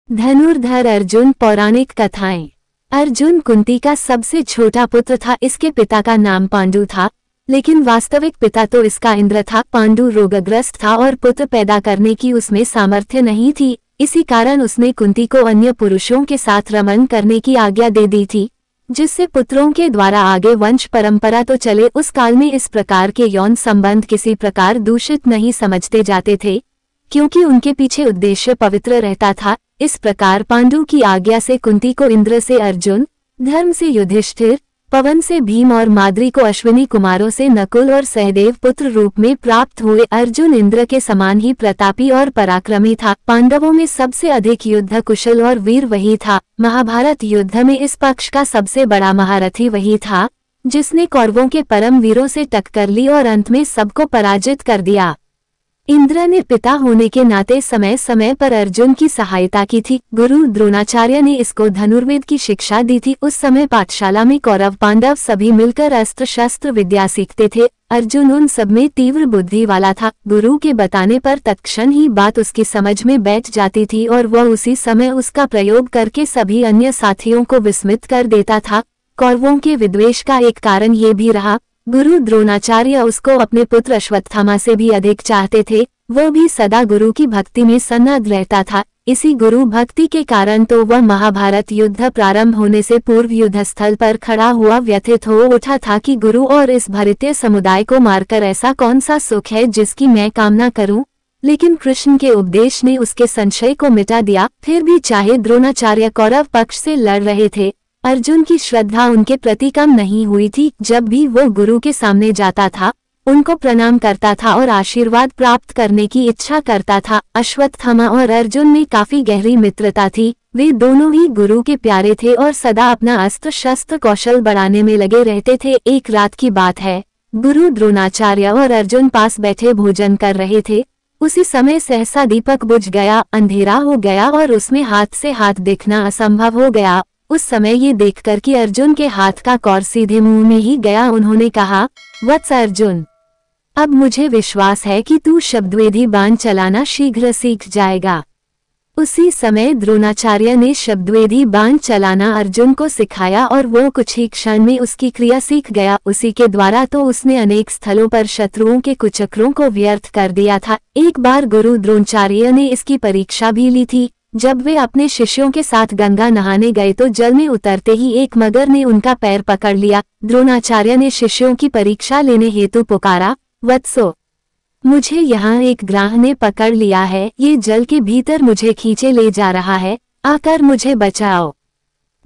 धनुर्धर अर्जुन। पौराणिक कथाएं। अर्जुन कुंती का सबसे छोटा पुत्र था। इसके पिता का नाम पांडु था, लेकिन वास्तविक पिता तो इसका इंद्र था। पांडु रोगग्रस्त था और पुत्र पैदा करने की उसमें सामर्थ्य नहीं थी। इसी कारण उसने कुंती को अन्य पुरुषों के साथ रमन करने की आज्ञा दे दी थी, जिससे पुत्रों के द्वारा आगे वंश परंपरा तो चले। उस काल में इस प्रकार के यौन संबंध किसी प्रकार दूषित नहीं समझते जाते थे, क्योंकि उनके पीछे उद्देश्य पवित्र रहता था। इस प्रकार पांडु की आज्ञा से कुंती को इंद्र से अर्जुन, धर्म से युधिष्ठिर, पवन से भीम और माद्री को अश्विनी कुमारों से नकुल और सहदेव पुत्र रूप में प्राप्त हुए। अर्जुन इंद्र के समान ही प्रतापी और पराक्रमी था। पांडवों में सबसे अधिक युद्ध कुशल और वीर वही था। महाभारत युद्ध में इस पक्ष का सबसे बड़ा महारथी वही था, जिसने कौरवों के परम वीरों से टक्कर ली और अंत में सबको पराजित कर दिया। इंद्र ने पिता होने के नाते समय समय पर अर्जुन की सहायता की थी। गुरु द्रोणाचार्य ने इसको धनुर्वेद की शिक्षा दी थी। उस समय पाठशाला में कौरव पांडव सभी मिलकर अस्त्र शस्त्र विद्या सीखते थे। अर्जुन उन सब में तीव्र बुद्धि वाला था। गुरु के बताने पर तत्क्षण ही बात उसकी समझ में बैठ जाती थी और वह उसी समय उसका प्रयोग करके सभी अन्य साथियों को विस्मित कर देता था। कौरवों के विद्वेष का एक कारण ये भी रहा, गुरु द्रोणाचार्य उसको अपने पुत्र अश्वत्थामा से भी अधिक चाहते थे। वह भी सदा गुरु की भक्ति में सन्नद्ध रहता था। इसी गुरु भक्ति के कारण तो वह महाभारत युद्ध प्रारंभ होने से पूर्व युद्ध स्थल पर खड़ा हुआ व्यथित हो उठा था कि गुरु और इस भारतीय समुदाय को मारकर ऐसा कौन सा सुख है जिसकी मैं कामना करूं। लेकिन कृष्ण के उपदेश ने उसके संशय को मिटा दिया। फिर भी चाहे द्रोणाचार्य कौरव पक्ष से लड़ रहे थे, अर्जुन की श्रद्धा उनके प्रति कम नहीं हुई थी। जब भी वो गुरु के सामने जाता था, उनको प्रणाम करता था और आशीर्वाद प्राप्त करने की इच्छा करता था। अश्वत्थामा और अर्जुन में काफी गहरी मित्रता थी। वे दोनों ही गुरु के प्यारे थे और सदा अपना अस्त्र शस्त्र कौशल बढ़ाने में लगे रहते थे। एक रात की बात है, गुरु द्रोणाचार्य और अर्जुन पास बैठे भोजन कर रहे थे। उसी समय सहसा दीपक बुझ गया, अंधेरा हो गया और उसमें हाथ से हाथ देखना असंभव हो गया। उस समय ये देखकर कि अर्जुन के हाथ का कौर सीधे मुंह में ही गया, उन्होंने कहा, वत्स अर्जुन, अब मुझे विश्वास है कि तू शब्दवेदी बाण चलाना शीघ्र सीख जाएगा। उसी समय द्रोणाचार्य ने शब्दवेदी बाण चलाना अर्जुन को सिखाया और वो कुछ ही क्षण में उसकी क्रिया सीख गया। उसी के द्वारा तो उसने अनेक स्थलों पर शत्रुओं के कुचक्रों को व्यर्थ कर दिया था। एक बार गुरु द्रोणाचार्य ने इसकी परीक्षा भी ली थी। जब वे अपने शिष्यों के साथ गंगा नहाने गए तो जल में उतरते ही एक मगर ने उनका पैर पकड़ लिया। द्रोणाचार्य ने शिष्यों की परीक्षा लेने हेतु पुकारा, वत्सो, मुझे यहाँ एक ग्राह ने पकड़ लिया है। ये जल के भीतर मुझे खींचे ले जा रहा है, आकर मुझे बचाओ।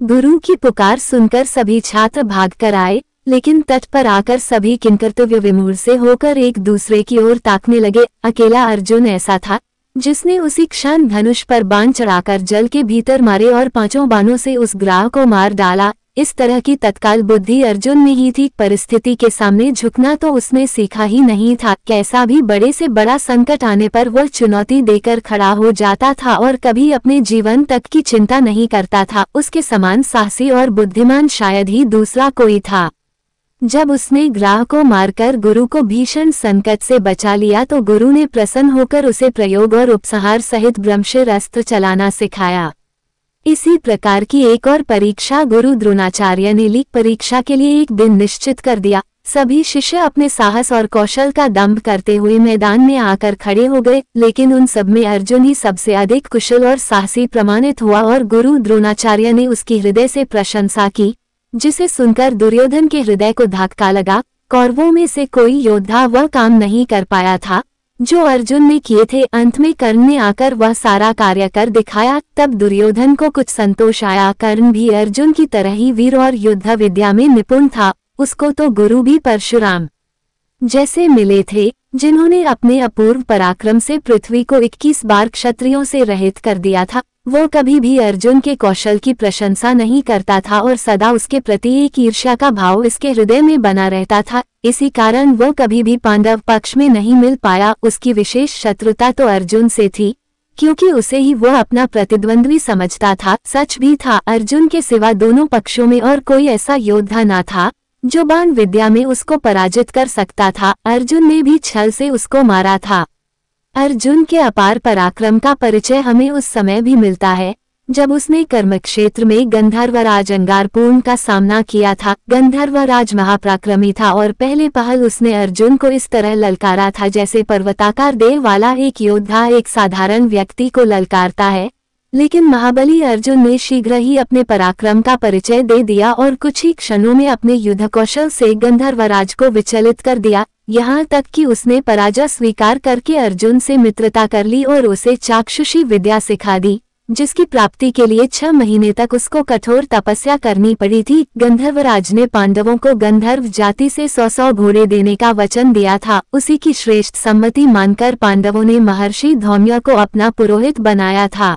गुरु की पुकार सुनकर सभी छात्र भाग कर आए, लेकिन तट पर आकर सभी किंकर्तव्य विमूढ़ से होकर एक दूसरे की ओर ताकने लगे। अकेला अर्जुन ऐसा था जिसने उसी क्षण धनुष पर बाण चढ़ाकर जल के भीतर मारे और 5 बाणों से उस ग्राह को मार डाला। इस तरह की तत्काल बुद्धि अर्जुन में ही थी। परिस्थिति के सामने झुकना तो उसने सीखा ही नहीं था। कैसा भी बड़े से बड़ा संकट आने पर वह चुनौती देकर खड़ा हो जाता था और कभी अपने जीवन तक की चिंता नहीं करता था। उसके समान साहसी और बुद्धिमान शायद ही दूसरा कोई था। जब उसने ग्राह को मारकर गुरु को भीषण संकट से बचा लिया तो गुरु ने प्रसन्न होकर उसे प्रयोग और उपसंहार सहित ब्रह्मशिर अस्त्र चलाना सिखाया। इसी प्रकार की एक और परीक्षा गुरु द्रोणाचार्य ने ली। परीक्षा के लिए एक दिन निश्चित कर दिया। सभी शिष्य अपने साहस और कौशल का दंभ करते हुए मैदान में आकर खड़े हो गए, लेकिन उन सब में अर्जुन ही सबसे अधिक कुशल और साहसी प्रमाणित हुआ और गुरु द्रोणाचार्य ने उसकी हृदय से प्रशंसा की, जिसे सुनकर दुर्योधन के हृदय को धक्का लगा। कौरवों में से कोई योद्धा वह काम नहीं कर पाया था जो अर्जुन ने किए थे। अंत में कर्ण ने आकर वह सारा कार्य कर दिखाया। तब दुर्योधन को कुछ संतोष आया। कर्ण भी अर्जुन की तरह ही वीर और युद्ध विद्या में निपुण था। उसको तो गुरु भी परशुराम जैसे मिले थे, जिन्होंने अपने अपूर्व पराक्रम से पृथ्वी को 21 बार क्षत्रियों से रहित कर दिया था। वो कभी भी अर्जुन के कौशल की प्रशंसा नहीं करता था और सदा उसके प्रति एक ईर्ष्या का भाव इसके हृदय में बना रहता था। इसी कारण वो कभी भी पांडव पक्ष में नहीं मिल पाया। उसकी विशेष शत्रुता तो अर्जुन से थी, क्योंकि उसे ही वो अपना प्रतिद्वंद्वी समझता था। सच भी था, अर्जुन के सिवा दोनों पक्षों में और कोई ऐसा योद्धा न था जो बाण विद्या में उसको पराजित कर सकता था। अर्जुन ने भी छल से उसको मारा था। अर्जुन के अपार पराक्रम का परिचय हमें उस समय भी मिलता है जब उसने कर्मक्षेत्र में गंधर्वराज अंगारपूर्ण का सामना किया था, गंधर्वराज महापराक्रमी था और पहले पहल उसने अर्जुन को इस तरह ललकारा था जैसे पर्वताकार देह वाला एक योद्धा एक साधारण व्यक्ति को ललकारता है। लेकिन महाबली अर्जुन ने शीघ्र ही अपने पराक्रम का परिचय दे दिया और कुछ ही क्षणों में अपने युद्ध कौशल से गंधर्वराज को विचलित कर दिया, यहाँ तक कि उसने पराजय स्वीकार करके अर्जुन से मित्रता कर ली और उसे चाक्षुषी विद्या सिखा दी, जिसकी प्राप्ति के लिए 6 महीने तक उसको कठोर तपस्या करनी पड़ी थी। गंधर्वराज ने पांडवों को गंधर्व जाति से 100 घोड़े देने का वचन दिया था। उसी की श्रेष्ठ सम्मति मानकर पांडवों ने महर्षि धौम्य को अपना पुरोहित बनाया था।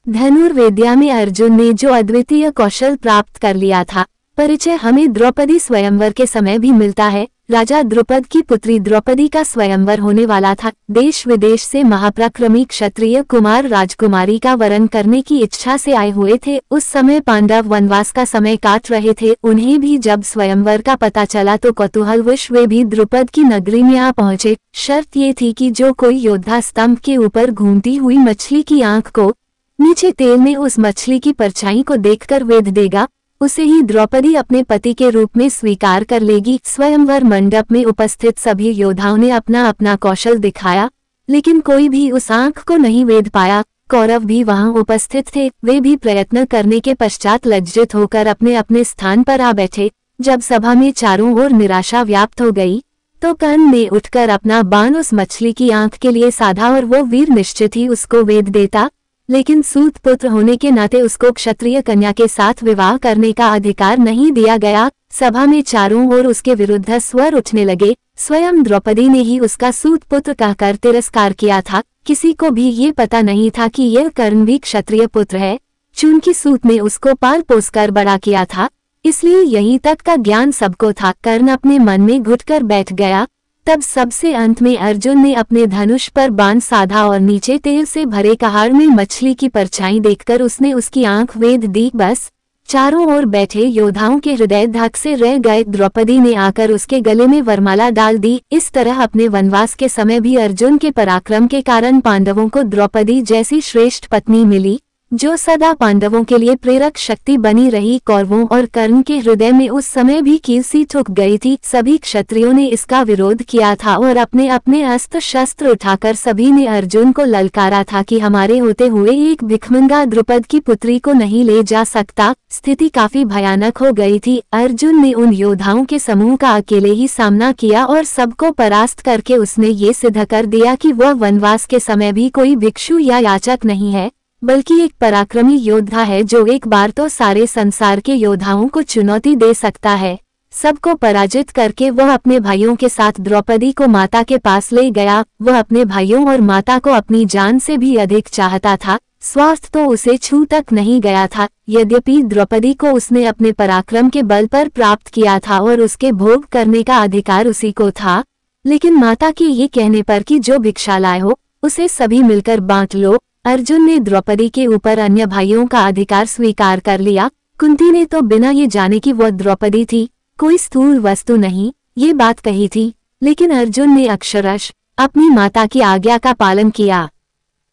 धनुर्विद्या में अर्जुन ने जो अद्वितीय कौशल प्राप्त कर लिया था, परिचय हमें द्रौपदी स्वयंवर के समय भी मिलता है। राजा द्रुपद की पुत्री द्रौपदी का स्वयंवर होने वाला था। देश विदेश से महापराक्रमी क्षत्रिय कुमार राजकुमारी का वरण करने की इच्छा से आए हुए थे। उस समय पांडव वनवास का समय काट रहे थे। उन्हें भी जब स्वयंवर का पता चला तो कौतूहलवश वे भी द्रुपद की नगरी में आ पहुंचे। शर्त ये थी कि जो कोई योद्धा स्तंभ के ऊपर घूमती हुई मछली की आंख को नीचे तेल में उस मछली की परछाई को देखकर वेध देगा, उसे ही द्रौपदी अपने पति के रूप में स्वीकार कर लेगी। स्वयंवर मंडप में उपस्थित सभी योद्धाओं ने अपना अपना कौशल दिखाया, लेकिन कोई भी उस आंख को नहीं वेध पाया। कौरव भी वहां उपस्थित थे, वे भी प्रयत्न करने के पश्चात लज्जित होकर अपने अपने स्थान पर आ बैठे। जब सभा में चारों ओर निराशा व्याप्त हो गई तो कर्ण ने उठकर अपना बाण उस मछली की आंख के लिए साधा और वो वीर निश्चित ही उसको वेध देता, लेकिन सूत पुत्र होने के नाते उसको क्षत्रिय कन्या के साथ विवाह करने का अधिकार नहीं दिया गया। सभा में चारों ओर उसके विरुद्ध स्वर उठने लगे। स्वयं द्रौपदी ने ही उसका सूत पुत्र कहकर तिरस्कार किया था। किसी को भी ये पता नहीं था कि यह कर्ण भी क्षत्रिय पुत्र है। चूंकि सूत ने उसको पाल पोस कर बड़ा किया था, इसलिए यहीं तक का ज्ञान सबको था। कर्ण अपने मन में घुटकर बैठ गया। तब सबसे अंत में अर्जुन ने अपने धनुष पर बाण साधा और नीचे तेल से भरे कहाड़ में मछली की परछाई देखकर उसने उसकी आंख वेध दी। बस चारों ओर बैठे योद्धाओं के हृदय धक से रह गए। द्रौपदी ने आकर उसके गले में वरमाला डाल दी। इस तरह अपने वनवास के समय भी अर्जुन के पराक्रम के कारण पांडवों को द्रौपदी जैसी श्रेष्ठ पत्नी मिली, जो सदा पांडवों के लिए प्रेरक शक्ति बनी रही। कौरवों और कर्ण के हृदय में उस समय भी कील सी ठुक गई थी। सभी क्षत्रियों ने इसका विरोध किया था और अपने अपने अस्त्र शस्त्र उठाकर सभी ने अर्जुन को ललकारा था कि हमारे होते हुए एक भिखमंगा द्रुपद की पुत्री को नहीं ले जा सकता। स्थिति काफी भयानक हो गई थी। अर्जुन ने उन योद्धाओं के समूह का अकेले ही सामना किया और सबको परास्त करके उसने ये सिद्ध कर दिया कि वह वनवास के समय भी कोई भिक्षु या याचक नहीं है, बल्कि एक पराक्रमी योद्धा है जो एक बार तो सारे संसार के योद्धाओं को चुनौती दे सकता है। सबको पराजित करके वह अपने भाइयों के साथ द्रौपदी को माता के पास ले गया। वह अपने भाइयों और माता को अपनी जान से भी अधिक चाहता था। स्वास्थ्य तो उसे छू तक नहीं गया था। यद्यपि द्रौपदी को उसने अपने पराक्रम के बल पर प्राप्त किया था और उसके भोग करने का अधिकार उसी को था, लेकिन माता के ये कहने पर कि जो भिक्षा लाए हो उसे सभी मिलकर बांट लो, अर्जुन ने द्रौपदी के ऊपर अन्य भाइयों का अधिकार स्वीकार कर लिया। कुंती ने तो बिना ये जाने कि वह द्रौपदी थी, कोई स्थूल वस्तु नहीं, ये बात कही थी, लेकिन अर्जुन ने अक्षरश अपनी माता की आज्ञा का पालन किया।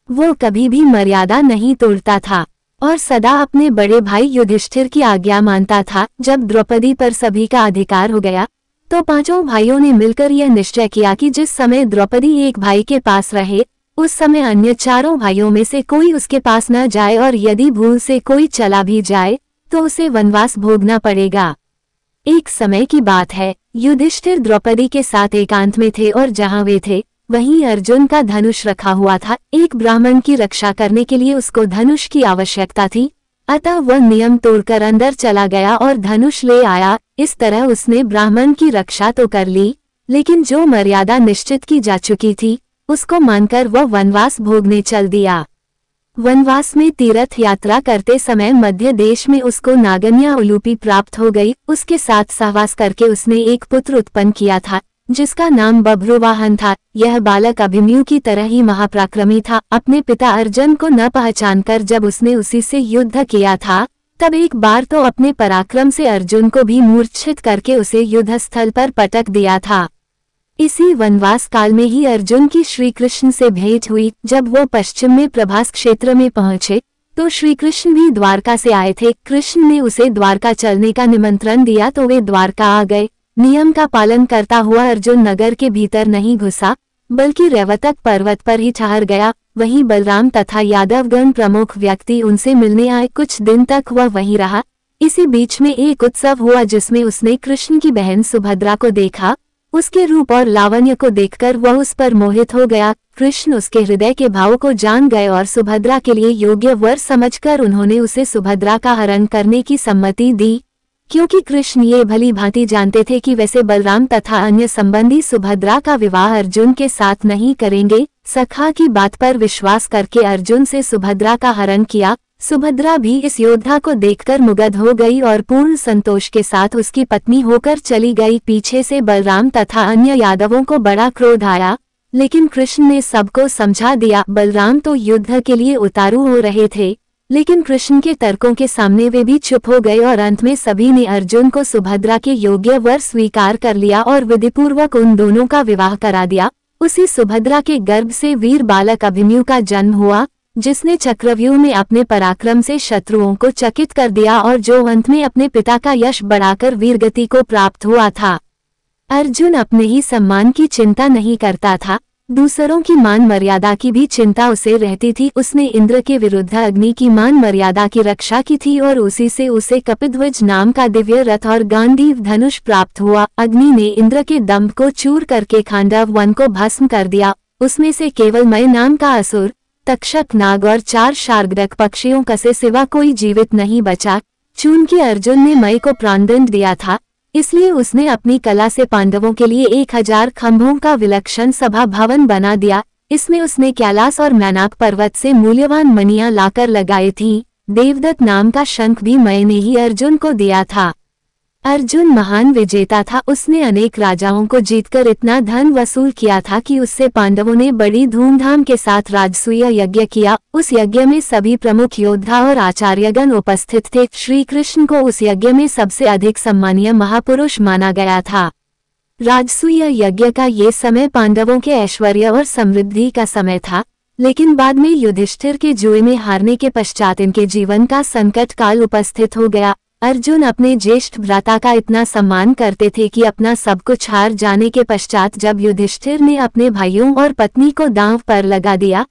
वो कभी भी मर्यादा नहीं तोड़ता था और सदा अपने बड़े भाई युधिष्ठिर की आज्ञा मानता था। जब द्रौपदी पर सभी का अधिकार हो गया तो पांचों भाइयों ने मिलकर यह निश्चय किया कि जिस समय द्रौपदी एक भाई के पास रहे उस समय अन्य चारों भाइयों में से कोई उसके पास न जाए और यदि भूल से कोई चला भी जाए तो उसे वनवास भोगना पड़ेगा। एक समय की बात है, युधिष्ठिर द्रौपदी के साथ एकांत में थे और जहां वे थे वहीं अर्जुन का धनुष रखा हुआ था। एक ब्राह्मण की रक्षा करने के लिए उसको धनुष की आवश्यकता थी, अतः वह नियम तोड़कर अंदर चला गया और धनुष ले आया। इस तरह उसने ब्राह्मण की रक्षा तो कर ली, लेकिन जो मर्यादा निश्चित की जा चुकी थी उसको मानकर वह वनवास भोगने चल दिया। वनवास में तीर्थ यात्रा करते समय मध्य देश में उसको नागन्या उलूपी प्राप्त हो गई। उसके साथ सहवास करके उसने एक पुत्र उत्पन्न किया था जिसका नाम बभ्रुवाहन था। यह बालक अभिमन्यु की तरह ही महापराक्रमी था। अपने पिता अर्जुन को न पहचानकर जब उसने उसी से युद्ध किया था तब एक बार तो अपने पराक्रम से अर्जुन को भी मूर्छित करके उसे युद्ध स्थल पर पटक दिया था। इसी वनवास काल में ही अर्जुन की श्री कृष्ण से भेंट हुई। जब वो पश्चिम में प्रभास क्षेत्र में पहुंचे तो श्री कृष्ण भी द्वारका से आए थे। कृष्ण ने उसे द्वारका चलने का निमंत्रण दिया तो वे द्वारका आ गए। नियम का पालन करता हुआ अर्जुन नगर के भीतर नहीं घुसा, बल्कि रेवतक पर्वत पर ही ठहर गया। वहीं बलराम तथा यादवगण प्रमुख व्यक्ति उनसे मिलने आए। कुछ दिन तक वह वहीं रहा। इसी बीच में एक उत्सव हुआ जिसमें उसने कृष्ण की बहन सुभद्रा को देखा। उसके रूप और लावण्य को देखकर वह उस पर मोहित हो गया। कृष्ण उसके हृदय के भाव को जान गए और सुभद्रा के लिए योग्य वर समझकर उन्होंने उसे सुभद्रा का हरण करने की सम्मति दी, क्योंकि कृष्ण ये भली भांति जानते थे कि वैसे बलराम तथा अन्य संबंधी सुभद्रा का विवाह अर्जुन के साथ नहीं करेंगे। सखा की बात पर विश्वास करके अर्जुन से सुभद्रा का हरण किया। सुभद्रा भी इस योद्धा को देखकर मुग्ध हो गई और पूर्ण संतोष के साथ उसकी पत्नी होकर चली गई। पीछे से बलराम तथा अन्य यादवों को बड़ा क्रोध आया, लेकिन कृष्ण ने सबको समझा दिया। बलराम तो युद्ध के लिए उतारू हो रहे थे, लेकिन कृष्ण के तर्कों के सामने वे भी चुप हो गए और अंत में सभी ने अर्जुन को सुभद्रा के योग्य वर स्वीकार कर लिया और विधिपूर्वक उन दोनों का विवाह करा दिया। उसी सुभद्रा के गर्भ से वीर बालक अभिमन्यु का जन्म हुआ, जिसने चक्रव्यूह में अपने पराक्रम से शत्रुओं को चकित कर दिया और जो अंत में अपने पिता का यश बढ़ाकर वीरगति को प्राप्त हुआ था। अर्जुन अपने ही सम्मान की चिंता नहीं करता था, दूसरों की मान मर्यादा की भी चिंता उसे रहती थी। उसने इंद्र के विरुद्ध अग्नि की मान मर्यादा की रक्षा की थी और उसी से उसे कपिध्वज नाम का दिव्य रथ और गांडीव धनुष प्राप्त हुआ। अग्नि ने इंद्र के दंभ को चूर करके खांडव वन को भस्म कर दिया। उसमें से केवल मय नाम का असुर, तक्षक नाग और 4 शार्गदक पक्षियों का से सिवा कोई जीवित नहीं बचा। चूंकि अर्जुन ने मय को प्राणदंड दिया था, इसलिए उसने अपनी कला से पांडवों के लिए 1000 खंभों का विलक्षण सभा भवन बना दिया। इसमें उसने कैलाश और मैनाक पर्वत से मूल्यवान मणियां लाकर लगाई थीं। देवदत्त नाम का शंख भी मय ने ही अर्जुन को दिया था। अर्जुन महान विजेता था। उसने अनेक राजाओं को जीतकर इतना धन वसूल किया था कि उससे पांडवों ने बड़ी धूमधाम के साथ राजसूय यज्ञ किया। उस यज्ञ में सभी प्रमुख योद्धा और आचार्यगण उपस्थित थे। श्री कृष्ण को उस यज्ञ में सबसे अधिक सम्मानीय महापुरुष माना गया था। राजसूय यज्ञ का ये समय पांडवों के ऐश्वर्य और समृद्धि का समय था, लेकिन बाद में युधिष्ठिर के जुए में हारने के पश्चात इनके जीवन का संकट काल उपस्थित हो गया। अर्जुन अपने ज्येष्ठ भ्राता का इतना सम्मान करते थे कि अपना सब कुछ हार जाने के पश्चात जब युधिष्ठिर ने अपने भाइयों और पत्नी को दांव पर लगा दिया,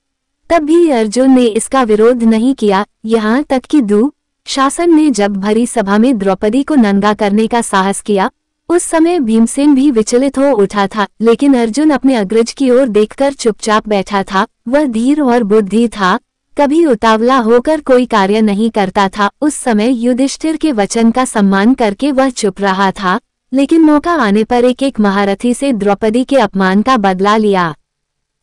तब भी अर्जुन ने इसका विरोध नहीं किया। यहाँ तक कि दुःशासन ने जब भरी सभा में द्रौपदी को नंगा करने का साहस किया, उस समय भीमसेन भी विचलित हो उठा था, लेकिन अर्जुन अपने अग्रज की ओर देखकर चुपचाप बैठा था। वह धीर और बुद्धि था, कभी उतावला होकर कोई कार्य नहीं करता था। उस समय युधिष्ठिर के वचन का सम्मान करके वह चुप रहा था, लेकिन मौका आने पर एक महारथी से द्रौपदी के अपमान का बदला लिया।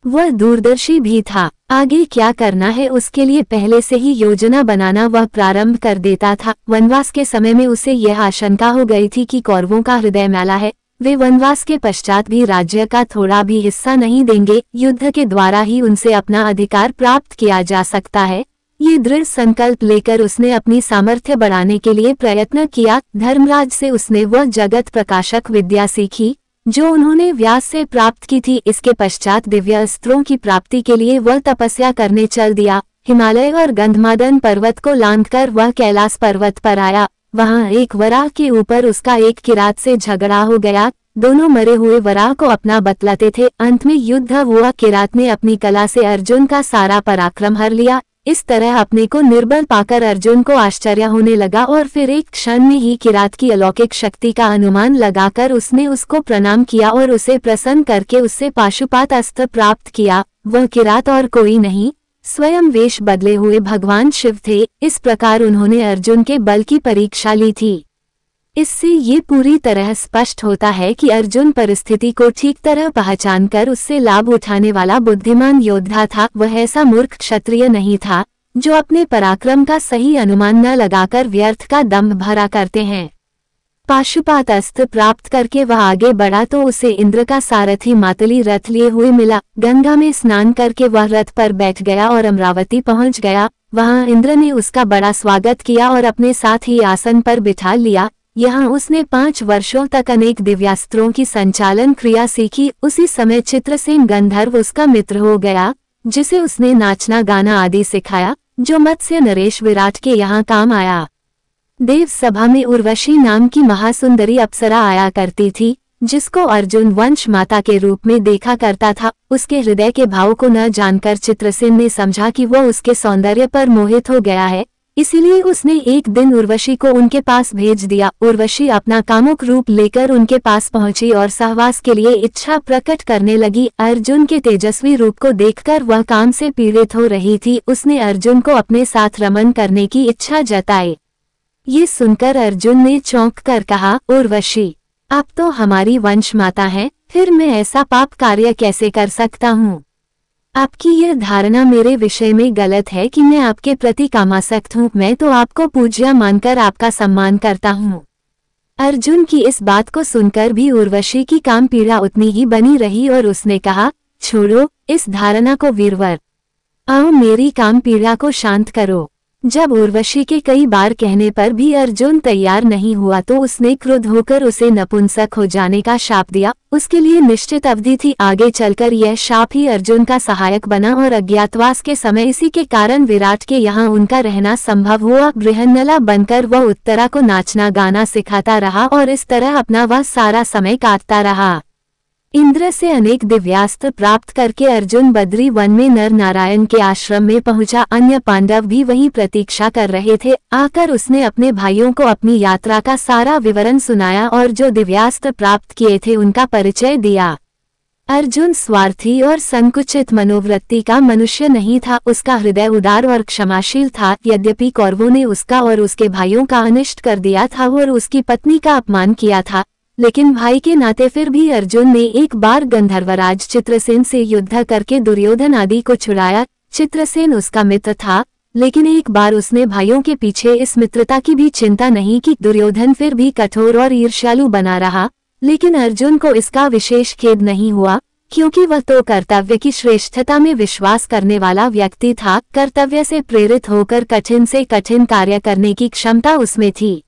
वह दूरदर्शी भी था। आगे क्या करना है उसके लिए पहले से ही योजना बनाना वह प्रारंभ कर देता था। वनवास के समय में उसे यह आशंका हो गई थी कि कौरवों का हृदय मैला है, वे वनवास के पश्चात भी राज्य का थोड़ा भी हिस्सा नहीं देंगे। युद्ध के द्वारा ही उनसे अपना अधिकार प्राप्त किया जा सकता है। ये दृढ़ संकल्प लेकर उसने अपनी सामर्थ्य बढ़ाने के लिए प्रयत्न किया। धर्मराज से उसने वह जगत प्रकाशक विद्या सीखी जो उन्होंने व्यास से प्राप्त की थी। इसके पश्चात दिव्य अस्त्रों की प्राप्ति के लिए वह तपस्या करने चल दिया। हिमालय और गंधमादन पर्वत को लांघकर वह कैलाश पर्वत पर आया। वहां एक वराह के ऊपर उसका एक किरात से झगड़ा हो गया। दोनों मरे हुए वराह को अपना बतलाते थे। अंत में युद्ध हुआ। किरात ने अपनी कला से अर्जुन का सारा पराक्रम हर लिया। इस तरह अपने को निर्बल पाकर अर्जुन को आश्चर्य होने लगा और फिर एक क्षण में ही किरात की अलौकिक शक्ति का अनुमान लगाकर उसने उसको प्रणाम किया और उसे प्रसन्न करके उससे पाशुपात अस्त्र प्राप्त किया। वह किरात और कोई नहीं, स्वयं वेश बदले हुए भगवान शिव थे। इस प्रकार उन्होंने अर्जुन के बल की परीक्षा ली थी। इससे ये पूरी तरह स्पष्ट होता है कि अर्जुन परिस्थिति को ठीक तरह पहचानकर उससे लाभ उठाने वाला बुद्धिमान योद्धा था। वह ऐसा मूर्ख क्षत्रिय नहीं था जो अपने पराक्रम का सही अनुमान न लगाकर व्यर्थ का दम्भ भरा करते हैं। पाशुपात अस्त्र प्राप्त करके वह आगे बढ़ा तो उसे इंद्र का सारथी मातली रथ लिए हुए मिला। गंगा में स्नान करके वह रथ पर बैठ गया और अमरावती पहुंच गया। वहां इंद्र ने उसका बड़ा स्वागत किया और अपने साथ ही आसन पर बिठा लिया। यहाँ उसने 5 वर्षों तक अनेक दिव्यास्त्रों की संचालन क्रिया सीखी। उसी समय चित्रसेन गंधर्व उसका मित्र हो गया, जिसे उसने नाचना गाना आदि सिखाया। जो मत्स्य नरेश विराट के यहाँ काम आया। देव सभा में उर्वशी नाम की महासुंदरी अप्सरा आया करती थी, जिसको अर्जुन वंश माता के रूप में देखा करता था। उसके हृदय के भाव को न जानकर चित्रसेन ने समझा कि वह उसके सौंदर्य पर मोहित हो गया है, इसीलिए उसने एक दिन उर्वशी को उनके पास भेज दिया। उर्वशी अपना कामुक रूप लेकर उनके पास पहुंची और सहवास के लिए इच्छा प्रकट करने लगी। अर्जुन के तेजस्वी रूप को देखकर वह काम से पीड़ित हो रही थी। उसने अर्जुन को अपने साथ रमन करने की इच्छा जताई। ये सुनकर अर्जुन ने चौंक कर कहा, उर्वशी, आप तो हमारी वंश माता हैं, फिर मैं ऐसा पाप कार्य कैसे कर सकता हूँ? आपकी यह धारणा मेरे विषय में गलत है कि मैं आपके प्रति कामासक्त हूँ। मैं तो आपको पूज्य मानकर आपका सम्मान करता हूँ। अर्जुन की इस बात को सुनकर भी उर्वशी की काम पीड़ा उतनी ही बनी रही और उसने कहा, छोड़ो इस धारणा को वीरवर, आओ मेरी काम पीड़ा को शांत करो। जब उर्वशी के कई बार कहने पर भी अर्जुन तैयार नहीं हुआ तो उसने क्रुद्ध होकर उसे नपुंसक हो जाने का शाप दिया। उसके लिए निश्चित अवधि थी, आगे चलकर यह शाप ही अर्जुन का सहायक बना और अज्ञातवास के समय इसी के कारण विराट के यहाँ उनका रहना संभव हुआ। बृहन्नला बनकर वह उत्तरा को नाचना गाना सिखाता रहा और इस तरह अपना वह सारा समय काटता रहा। इंद्र से अनेक दिव्यास्त्र प्राप्त करके अर्जुन बद्री वन में नर नारायण के आश्रम में पहुंचा। अन्य पांडव भी वहीं प्रतीक्षा कर रहे थे। आकर उसने अपने भाइयों को अपनी यात्रा का सारा विवरण सुनाया और जो दिव्यास्त्र प्राप्त किए थे उनका परिचय दिया। अर्जुन स्वार्थी और संकुचित मनोवृत्ति का मनुष्य नहीं था, उसका हृदय उदार और क्षमाशील था। यद्यपि कौरवों ने उसका और उसके भाइयों का अनिष्ट कर दिया था और उसकी पत्नी का अपमान किया था, लेकिन भाई के नाते फिर भी अर्जुन ने एक बार गंधर्वराज चित्रसेन से युद्ध करके दुर्योधन आदि को छुड़ाया। चित्रसेन उसका मित्र था, लेकिन एक बार उसने भाइयों के पीछे इस मित्रता की भी चिंता नहीं की। दुर्योधन फिर भी कठोर और ईर्ष्यालु बना रहा, लेकिन अर्जुन को इसका विशेष खेद नहीं हुआ, क्योंकि वह तो कर्तव्य की श्रेष्ठता में विश्वास करने वाला व्यक्ति था। कर्तव्य से प्रेरित होकर कठिन से कठिन कार्य करने की क्षमता उसमें थी।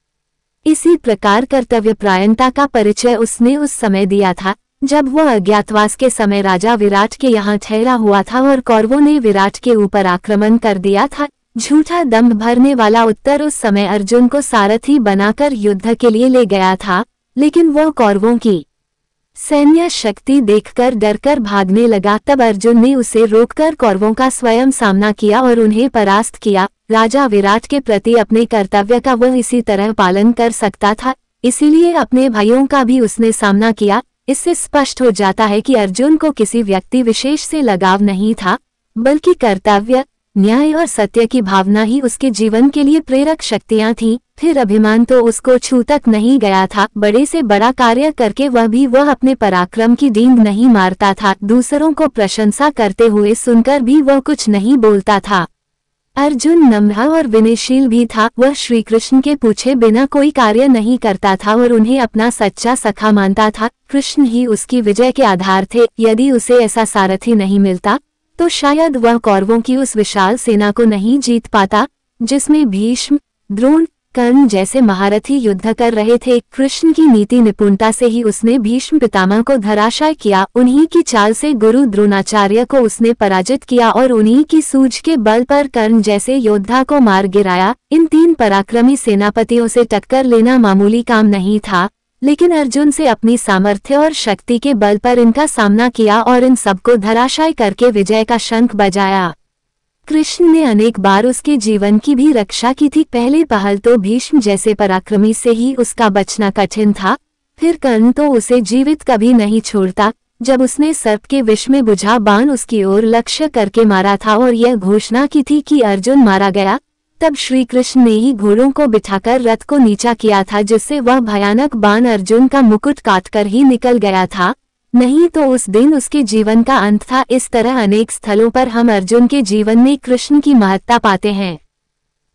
इसी प्रकार कर्तव्यपरायणता का परिचय उसने उस समय दिया था जब वह अज्ञातवास के समय राजा विराट के यहाँ ठहरा हुआ था और कौरवों ने विराट के ऊपर आक्रमण कर दिया था। झूठा दम्भ भरने वाला उत्तर उस समय अर्जुन को सारथी बनाकर युद्ध के लिए ले गया था, लेकिन वह कौरवों की सैन्य शक्ति देखकर डरकर भागने लगा। तब अर्जुन ने उसे रोककर कौरवों का स्वयं सामना किया और उन्हें परास्त किया। राजा विराट के प्रति अपने कर्तव्य का वह इसी तरह पालन कर सकता था, इसीलिए अपने भाइयों का भी उसने सामना किया। इससे स्पष्ट हो जाता है कि अर्जुन को किसी व्यक्ति विशेष से लगाव नहीं था, बल्कि कर्तव्य, न्याय और सत्य की भावना ही उसके जीवन के लिए प्रेरक शक्तियां थीं। फिर अभिमान तो उसको छू तक नहीं गया था। बड़े से बड़ा कार्य करके वह अपने पराक्रम की डींग नहीं मारता था। दूसरों को प्रशंसा करते हुए सुनकर भी वह कुछ नहीं बोलता था। अर्जुन नम्र और विनयशील भी था। वह श्री कृष्ण के पूछे बिना कोई कार्य नहीं करता था और उन्हें अपना सच्चा सखा मानता था। कृष्ण ही उसकी विजय के आधार थे। यदि उसे ऐसा सारथी नहीं मिलता तो शायद वह कौरवों की उस विशाल सेना को नहीं जीत पाता, जिसमें भीष्म, द्रोण, कर्ण जैसे महारथी युद्ध कर रहे थे। कृष्ण की नीति निपुणता से ही उसने भीष्म पितामह को धराशाय किया। उन्हीं की चाल से गुरु द्रोणाचार्य को उसने पराजित किया और उन्हीं की सूझ के बल पर कर्ण जैसे योद्धा को मार गिराया। इन तीन पराक्रमी सेनापतियों से टक्कर लेना मामूली काम नहीं था, लेकिन अर्जुन से अपनी सामर्थ्य और शक्ति के बल पर इनका सामना किया और इन सबको धराशाय करके विजय का शंख बजाया। कृष्ण ने अनेक बार उसके जीवन की भी रक्षा की थी। पहले पहल तो भीष्म जैसे पराक्रमी से ही उसका बचना कठिन था, फिर कर्ण तो उसे जीवित कभी नहीं छोड़ता। जब उसने सर्प के विष में बुझा बाण उसकी ओर लक्ष्य करके मारा था और यह घोषणा की थी कि अर्जुन मारा गया, तब श्री कृष्ण ने ही घोड़ों को बिठाकर रथ को नीचा किया था, जिससे वह भयानक बाण अर्जुन का मुकुट काटकर ही निकल गया था, नहीं तो उस दिन उसके जीवन का अंत था। इस तरह अनेक स्थलों पर हम अर्जुन के जीवन में कृष्ण की महत्ता पाते हैं।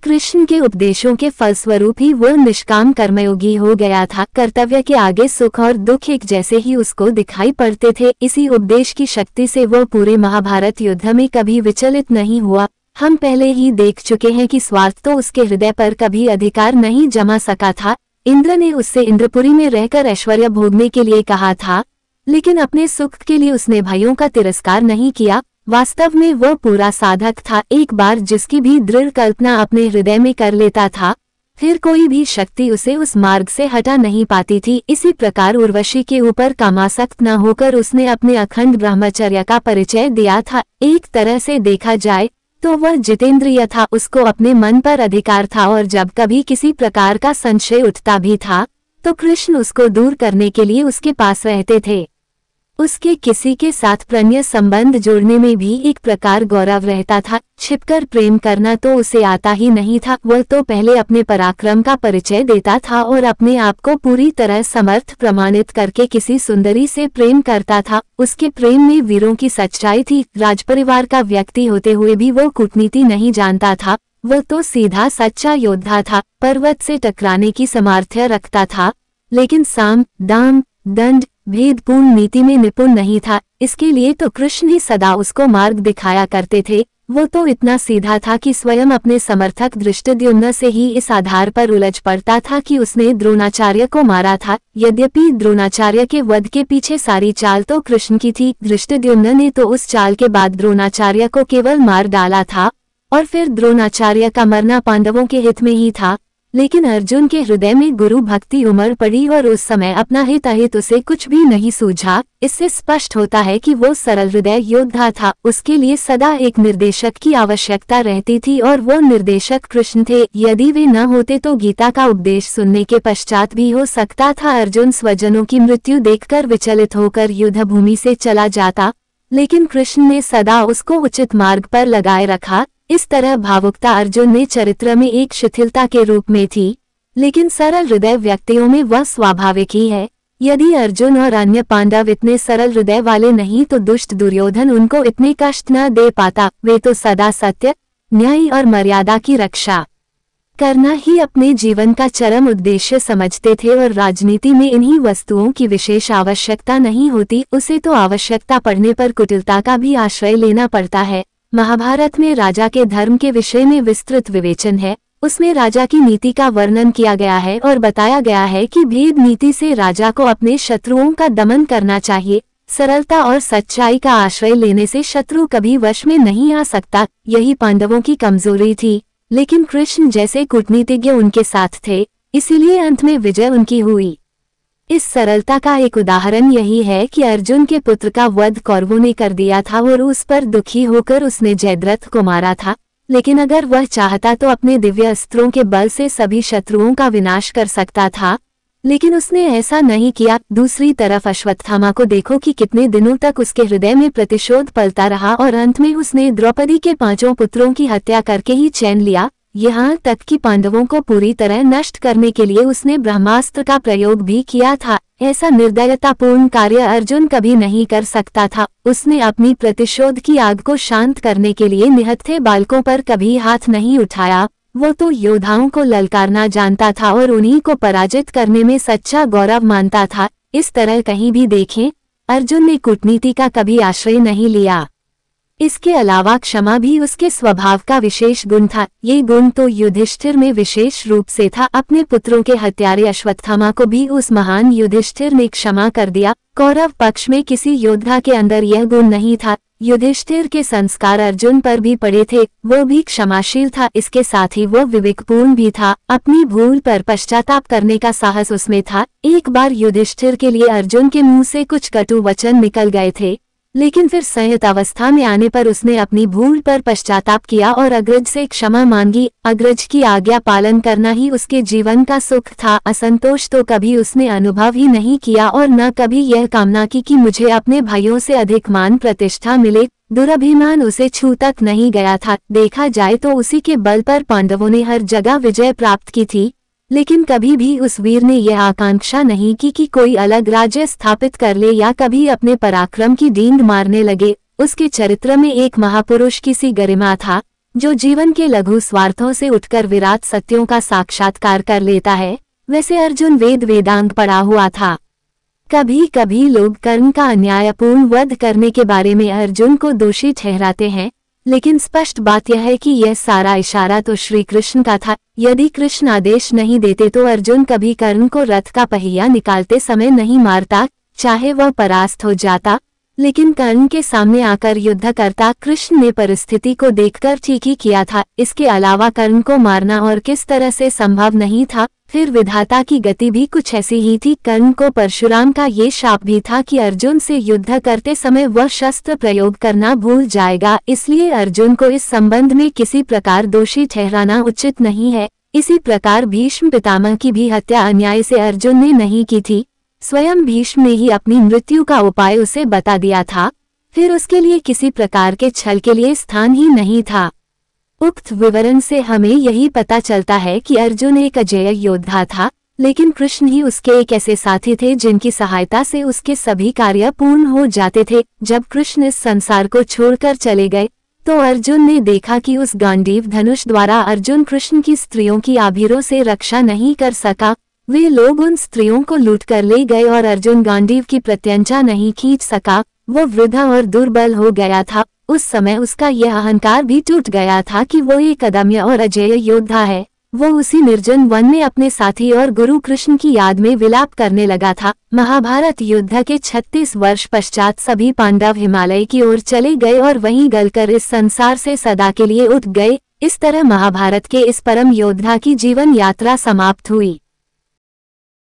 कृष्ण के उपदेशों के फलस्वरूप ही वह निष्काम कर्मयोगी हो गया था। कर्तव्य के आगे सुख और दुख एक जैसे ही उसको दिखाई पड़ते थे। इसी उपदेश की शक्ति से वह पूरे महाभारत युद्ध में कभी विचलित नहीं हुआ। हम पहले ही देख चुके हैं कि स्वार्थ तो उसके हृदय पर कभी अधिकार नहीं जमा सका था। इंद्र ने उससे इंद्रपुरी में रहकर ऐश्वर्य भोगने के लिए कहा था, लेकिन अपने सुख के लिए उसने भाइयों का तिरस्कार नहीं किया, वास्तव में वह पूरा साधक था। एक बार जिसकी भी दृढ़ कल्पना अपने हृदय में कर लेता था, फिर कोई भी शक्ति उसे उस मार्ग से हटा नहीं पाती थी। इसी प्रकार उर्वशी के ऊपर कामासक्त न होकर उसने अपने अखंड ब्रह्मचर्य का परिचय दिया था। एक तरह से देखा जाए तो वह जितेंद्रिय था, उसको अपने मन पर अधिकार था, और जब कभी किसी प्रकार का संशय उठता भी था तो कृष्ण उसको दूर करने के लिए उसके पास रहते थे। उसके किसी के साथ प्रणय संबंध जोड़ने में भी एक प्रकार गौरव रहता था। छिपकर प्रेम करना तो उसे आता ही नहीं था। वह तो पहले अपने पराक्रम का परिचय देता था और अपने आप को पूरी तरह समर्थ प्रमाणित करके किसी सुंदरी से प्रेम करता था। उसके प्रेम में वीरों की सच्चाई थी। राजपरिवार का व्यक्ति होते हुए भी वो कूटनीति नहीं जानता था। वह तो सीधा सच्चा योद्धा था, पर्वत से टकराने की सामर्थ्य रखता था, लेकिन साम दाम दंड भेदपूर्ण नीति में निपुण नहीं था। इसके लिए तो कृष्ण ही सदा उसको मार्ग दिखाया करते थे। वो तो इतना सीधा था कि स्वयं अपने समर्थक धृष्टद्युम्न से ही इस आधार पर उलझ पड़ता था कि उसने द्रोणाचार्य को मारा था। यद्यपि द्रोणाचार्य के वध के पीछे सारी चाल तो कृष्ण की थी, धृष्टद्युम्न ने तो उस चाल के बाद द्रोणाचार्य को केवल मार डाला था, और फिर द्रोणाचार्य का मरना पांडवों के हित में ही था। लेकिन अर्जुन के हृदय में गुरु भक्ति उमड़ पड़ी और उस समय अपना हित अहित उसे कुछ भी नहीं सूझा। इससे स्पष्ट होता है कि वो सरल हृदय योद्धा था। उसके लिए सदा एक निर्देशक की आवश्यकता रहती थी, और वो निर्देशक कृष्ण थे। यदि वे न होते तो गीता का उपदेश सुनने के पश्चात भी हो सकता था अर्जुन स्वजनों की मृत्यु देखकर विचलित होकर युद्ध भूमि से चला जाता, लेकिन कृष्ण ने सदा उसको उचित मार्ग पर लगाए रखा। इस तरह भावुकता अर्जुन में चरित्र में एक शिथिलता के रूप में थी, लेकिन सरल हृदय व्यक्तियों में वह स्वाभाविक ही है। यदि अर्जुन और अन्य पांडव इतने सरल हृदय वाले नहीं तो दुष्ट दुर्योधन उनको इतने कष्ट न दे पाता। वे तो सदा सत्य, न्याय और मर्यादा की रक्षा करना ही अपने जीवन का चरम उद्देश्य समझते थे, और राजनीति में इन्हीं वस्तुओं की विशेष आवश्यकता नहीं होती। उसे तो आवश्यकता पड़ने पर कुटिलता का भी आश्रय लेना पड़ता है। महाभारत में राजा के धर्म के विषय में विस्तृत विवेचन है। उसमें राजा की नीति का वर्णन किया गया है और बताया गया है कि भेद नीति से राजा को अपने शत्रुओं का दमन करना चाहिए। सरलता और सच्चाई का आश्रय लेने से शत्रु कभी वश में नहीं आ सकता। यही पांडवों की कमजोरी थी, लेकिन कृष्ण जैसे कूटनीतिज्ञ उनके साथ थे, इसीलिए अंत में विजय उनकी हुई। इस सरलता का एक उदाहरण यही है कि अर्जुन के पुत्र का वध कौरवों ने कर दिया था और उस पर दुखी होकर उसने जयद्रथ को मारा था। लेकिन अगर वह चाहता तो अपने दिव्य अस्त्रों के बल से सभी शत्रुओं का विनाश कर सकता था, लेकिन उसने ऐसा नहीं किया। दूसरी तरफ अश्वत्थामा को देखो कि कितने दिनों तक उसके हृदय में प्रतिशोध पलता रहा, और अंत में उसने द्रौपदी के 5 पुत्रों की हत्या करके ही चैन लिया। यहाँ तक कि पांडवों को पूरी तरह नष्ट करने के लिए उसने ब्रह्मास्त्र का प्रयोग भी किया था। ऐसा निर्दयतापूर्ण कार्य अर्जुन कभी नहीं कर सकता था। उसने अपनी प्रतिशोध की आग को शांत करने के लिए निहत्थे बालकों पर कभी हाथ नहीं उठाया। वो तो योद्धाओं को ललकारना जानता था और उन्हीं को पराजित करने में सच्चा गौरव मानता था। इस तरह कहीं भी देखें, अर्जुन ने कूटनीति का कभी आश्रय नहीं लिया। इसके अलावा क्षमा भी उसके स्वभाव का विशेष गुण था। ये गुण तो युधिष्ठिर में विशेष रूप से था। अपने पुत्रों के हत्यारे अश्वत्थामा को भी उस महान युधिष्ठिर ने क्षमा कर दिया। कौरव पक्ष में किसी योद्धा के अंदर यह गुण नहीं था। युधिष्ठिर के संस्कार अर्जुन पर भी पड़े थे। वो भी क्षमाशील था, इसके साथ ही वो विवेकपूर्ण भी था। अपनी भूल पर पश्चाताप करने का साहस उसमें था। एक बार युधिष्ठिर के लिए अर्जुन के मुंह से कुछ कटु वचन निकल गए थे, लेकिन फिर संयत अवस्था में आने पर उसने अपनी भूल पर पश्चाताप किया और अग्रज से क्षमा मांगी। अग्रज की आज्ञा पालन करना ही उसके जीवन का सुख था। असंतोष तो कभी उसने अनुभव ही नहीं किया और न कभी यह कामना की कि मुझे अपने भाइयों से अधिक मान प्रतिष्ठा मिले। दुराभिमान उसे छू तक नहीं गया था। देखा जाए तो उसी के बल पर पांडवों ने हर जगह विजय प्राप्त की थी, लेकिन कभी भी उस वीर ने यह आकांक्षा नहीं की कि कोई अलग राज्य स्थापित कर ले या कभी अपने पराक्रम की डींग मारने लगे। उसके चरित्र में एक महापुरुष की सी गरिमा था, जो जीवन के लघु स्वार्थों से उठकर विराट सत्यों का साक्षात्कार कर लेता है। वैसे अर्जुन वेदांग पढ़ा हुआ था। कभी कभी लोग कर्ण का अन्यायपूर्ण वध करने के बारे में अर्जुन को दोषी ठहराते हैं, लेकिन स्पष्ट बात यह है कि यह सारा इशारा तो श्री कृष्ण का था। यदि कृष्ण आदेश नहीं देते तो अर्जुन कभी कर्ण को रथ का पहिया निकालते समय नहीं मारता, चाहे वह परास्त हो जाता। लेकिन कर्ण के सामने आकर युद्ध करता कृष्ण ने परिस्थिति को देखकर ठीक ही किया था। इसके अलावा कर्ण को मारना और किस तरह से संभव नहीं था। फिर विधाता की गति भी कुछ ऐसी ही थी। कर्ण को परशुराम का ये शाप भी था कि अर्जुन से युद्ध करते समय वह शस्त्र प्रयोग करना भूल जाएगा, इसलिए अर्जुन को इस संबंध में किसी प्रकार दोषी ठहराना उचित नहीं है। इसी प्रकार भीष्म पितामह की भी हत्या अन्याय से अर्जुन ने नहीं की थी। स्वयं भीष्म ने ही अपनी मृत्यु का उपाय उसे बता दिया था। फिर उसके लिए किसी प्रकार के छल के लिए स्थान ही नहीं था। उक्त विवरण से हमें यही पता चलता है कि अर्जुन एक अजेय योद्धा था, लेकिन कृष्ण ही उसके एक ऐसे साथी थे जिनकी सहायता से उसके सभी कार्य पूर्ण हो जाते थे। जब कृष्ण इस संसार को छोड़कर चले गए तो अर्जुन ने देखा कि उस गांडीव धनुष द्वारा अर्जुन कृष्ण की स्त्रियों की आभीरों से रक्षा नहीं कर सका। वे लोग उन स्त्रियों को लूट कर ले गए और अर्जुन गांडीव की प्रत्यंचा नहीं खींच सका। वो वृद्धा और दुर्बल हो गया था। उस समय उसका यह अहंकार भी टूट गया था कि वो एक अदम्य और अजेय योद्धा है। वो उसी निर्जन वन में अपने साथी और गुरु कृष्ण की याद में विलाप करने लगा था। महाभारत युद्ध के 36 वर्ष पश्चात सभी पांडव हिमालय की ओर चले गए और वहीं गलकर इस संसार से सदा के लिए उठ गए। इस तरह महाभारत के इस परम योद्धा की जीवन यात्रा समाप्त हुई।